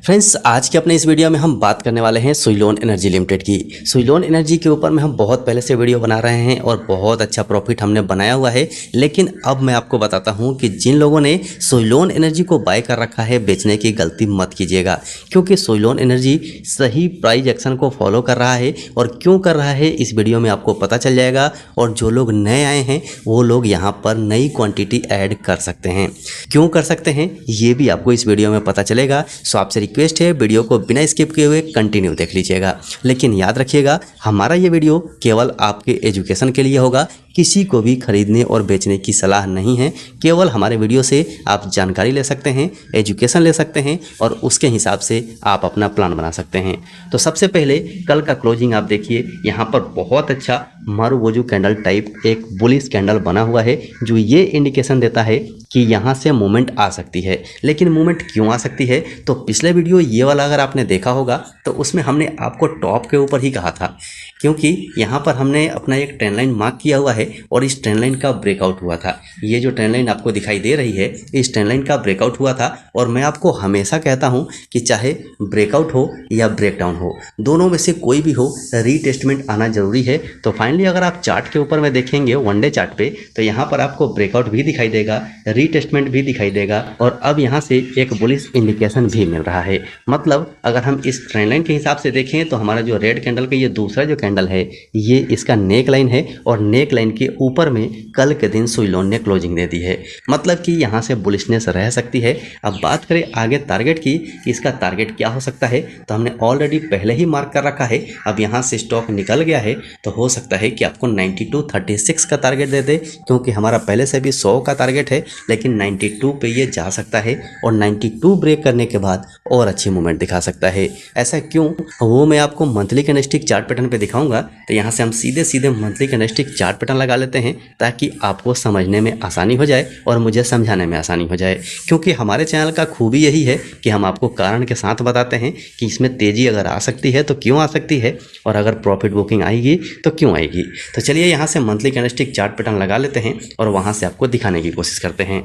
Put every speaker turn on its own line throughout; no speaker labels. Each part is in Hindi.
फ्रेंड्स, आज के अपने इस वीडियो में हम बात करने वाले हैं सुइलोन एनर्जी लिमिटेड की। सुइलोन एनर्जी के ऊपर में हम बहुत पहले से वीडियो बना रहे हैं और बहुत अच्छा प्रॉफिट हमने बनाया हुआ है। लेकिन अब मैं आपको बताता हूं कि जिन लोगों ने सुइलोन एनर्जी को बाय कर रखा है, बेचने की गलती मत कीजिएगा, क्योंकि सुइलोन एनर्जी सही प्राइस एक्शन को फॉलो कर रहा है। और क्यों कर रहा है इस वीडियो में आपको पता चल जाएगा। और जो लोग नए आए हैं वो लोग यहाँ पर नई क्वान्टिटी ऐड कर सकते हैं। क्यों कर सकते हैं ये भी आपको इस वीडियो में पता चलेगा। सो आपसे रिक्वेस्ट है, वीडियो को बिना स्किप किए हुए कंटिन्यू देख लीजिएगा। लेकिन याद रखिएगा, हमारा ये वीडियो केवल आपके एजुकेशन के लिए होगा, किसी को भी खरीदने और बेचने की सलाह नहीं है। केवल हमारे वीडियो से आप जानकारी ले सकते हैं, एजुकेशन ले सकते हैं और उसके हिसाब से आप अपना प्लान बना सकते हैं। तो सबसे पहले कल का क्लोजिंग आप देखिए, यहाँ पर बहुत अच्छा मारुवोजू कैंडल टाइप एक बुलिश कैंडल बना हुआ है, जो ये इंडिकेशन देता है कि यहाँ से मूवमेंट आ सकती है। लेकिन मूवमेंट क्यों आ सकती है, तो पिछले वीडियो ये वाला अगर आपने देखा होगा तो उसमें हमने आपको टॉप के ऊपर ही कहा था, क्योंकि यहाँ पर हमने अपना एक ट्रेंड लाइन मार्क किया हुआ है और इस ट्रेंड लाइन का ब्रेकआउट हुआ था। ये जो ट्रेंड लाइन आपको दिखाई दे रही है, इस ट्रेंड लाइन का ब्रेकआउट हुआ था। और मैं आपको हमेशा कहता हूँ कि चाहे ब्रेकआउट हो या ब्रेकडाउन हो, दोनों में से कोई भी हो, रीटेस्टमेंट आना जरूरी है। तो फाइनली अगर आप चार्ट के ऊपर में देखेंगे, वनडे चार्ट पे, तो यहाँ पर आपको ब्रेकआउट भी दिखाई देगा, रीटेस्टमेंट भी दिखाई देगा और अब यहाँ से एक बुलिश इंडिकेशन भी मिल रहा है। मतलब अगर हम इस ट्रेंड लाइन के हिसाब से देखें तो हमारा जो रेड कैंडल का ये दूसरा जो कैंडल है, ये इसका नेक लाइन है और नेक लाइन के ऊपर में कल के दिन सुइलोन ने क्लोजिंग दे दी है। मतलब कि यहाँ से बुलिशनेस रह सकती है। अब बात करें आगे टारगेट की, इसका टारगेट क्या हो सकता है, तो हमने ऑलरेडी पहले ही मार्क कर रखा है। अब यहाँ से स्टॉक निकल गया है तो हो सकता है कि आपको 9236 का टारगेट दे दे, क्योंकि हमारा पहले से भी 100 का टारगेट है। लेकिन 92 पे ये जा सकता है और 92 ब्रेक करने के बाद और अच्छी मूवमेंट दिखा सकता है। ऐसा क्यों, वो मैं आपको मंथली कैंडलस्टिक चार्ट पैटर्न पे दिखाऊंगा। तो यहाँ से हम सीधे मंथली कैंडलस्टिक चार्ट पैटर्न लगा लेते हैं, ताकि आपको समझने में आसानी हो जाए और मुझे समझाने में आसानी हो जाए। क्योंकि हमारे चैनल का खूबी यही है कि हम आपको कारण के साथ बताते हैं कि इसमें तेज़ी अगर आ सकती है तो क्यों आ सकती है, और अगर प्रॉफिट बुकिंग आएगी तो क्यों आएगी। तो चलिए यहाँ से मंथली कैंडलस्टिक चार्ट पैटर्न लगा लेते हैं और वहाँ से आपको दिखाने की कोशिश करते हैं।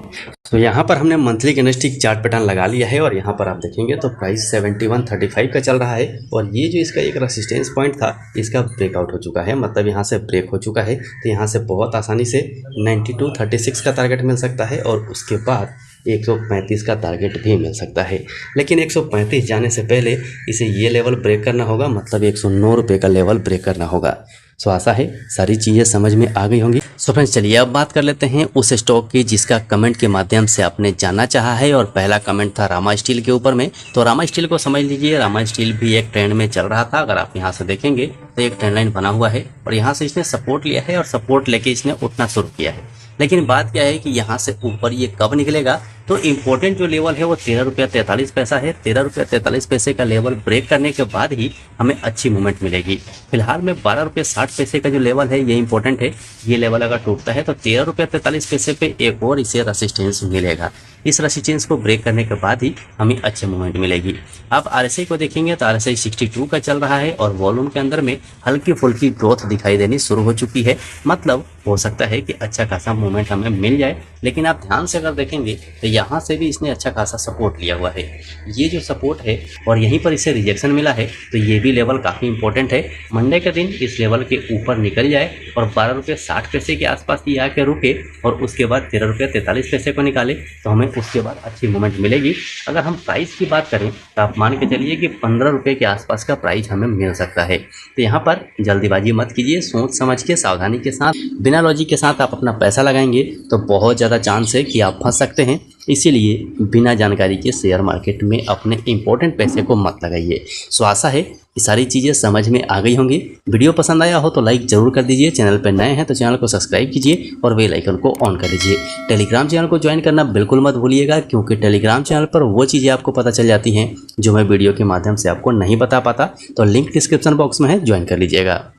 तो यहाँ पर हमने मंथली कैंडलस्टिक चार्ट पैटर्न लगा लिया है और यहाँ पर आप देखेंगे तो प्राइस 7135 का चल रहा है। और ये जो इसका एक रेसिस्टेंस पॉइंट था, इसका ब्रेकआउट हो चुका है। मतलब यहाँ से ब्रेक हो चुका है, तो यहाँ से बहुत आसानी से 9236 का टारगेट मिल सकता है और उसके बाद 135 का टारगेट भी मिल सकता है। लेकिन 135 जाने से पहले इसे ये लेवल ब्रेक करना होगा, मतलब 109 रुपये का लेवल ब्रेक करना होगा। सो आशा है सारी चीज़ें समझ में आ गई होंगी। सो फ्रेंड्स, चलिए अब बात कर लेते हैं उस स्टॉक की जिसका कमेंट के माध्यम से आपने जानना चाहा है। और पहला कमेंट था रामा स्टील के ऊपर में। तो रामा स्टील को समझ लीजिए, रामा स्टील भी एक ट्रेंड में चल रहा था। अगर आप यहाँ से देखेंगे तो एक ट्रेंड लाइन बना हुआ है और यहाँ से इसने सपोर्ट लिया है और सपोर्ट लेके इसने उठना शुरू किया है। लेकिन बात क्या है कि यहाँ से ऊपर ये कब निकलेगा, तो इम्पोर्टेंट जो लेवल है वो 13 रुपया 43 पैसा है। 13 रुपया 43 पैसे का लेवल ब्रेक करने के बाद ही हमें अच्छी मूवमेंट मिलेगी। फिलहाल में 12 रुपये 60 पैसे का जो लेवल है ये इंपॉर्टेंट है। ये लेवल अगर टूटता है तो 13 रुपया 43 पैसे पे एक और इसे रेसिस्टेंस मिलेगा। इस रेसिस्टेंस को ब्रेक करने के बाद ही हमें अच्छी मूवमेंट मिलेगी। अब RSI को देखेंगे तो RSI 62 का चल रहा है और वॉल्यूम के अंदर में हल्की फुल्की ग्रोथ दिखाई देनी शुरू हो चुकी है। मतलब हो सकता है कि अच्छा खासा मूवमेंट हमें मिल जाए। लेकिन आप ध्यान से अगर देखेंगे तो यहाँ से भी इसने अच्छा खासा सपोर्ट लिया हुआ है। ये जो सपोर्ट है और यहीं पर इसे रिजेक्शन मिला है, तो ये भी लेवल काफ़ी इंपॉर्टेंट है। मंडे के दिन इस लेवल के ऊपर निकल जाए और 12 रुपये 60 पैसे के आसपास ये आके रुके और उसके बाद 13 रुपये 43 पैसे को निकाले, तो हमें उसके बाद अच्छी मूवमेंट मिलेगी। अगर हम प्राइस की बात करें तो आप मान के चलिए कि 15 रुपये के आसपास का प्राइस हमें मिल सकता है। तो यहाँ पर जल्दीबाजी मत कीजिए, सोच समझ के, सावधानी के साथ, बिना लॉजिक के साथ आप अपना पैसा लगाएंगे तो बहुत ज़्यादा चांस है कि आप फंस सकते हैं। इसीलिए बिना जानकारी के शेयर मार्केट में अपने इंपॉर्टेंट पैसे को मत लगाइए। सो आशा है कि सारी चीज़ें समझ में आ गई होंगी। वीडियो पसंद आया हो तो लाइक ज़रूर कर दीजिए। चैनल पर नए हैं तो चैनल को सब्सक्राइब कीजिए और बेल आइकन को ऑन कर लीजिए। टेलीग्राम चैनल को ज्वाइन करना बिल्कुल मत भूलिएगा, क्योंकि टेलीग्राम चैनल पर वो चीज़ें आपको पता चल जाती हैं जो मैं वीडियो के माध्यम से आपको नहीं बता पाता। तो लिंक डिस्क्रिप्शन बॉक्स में है, ज्वाइन कर लीजिएगा।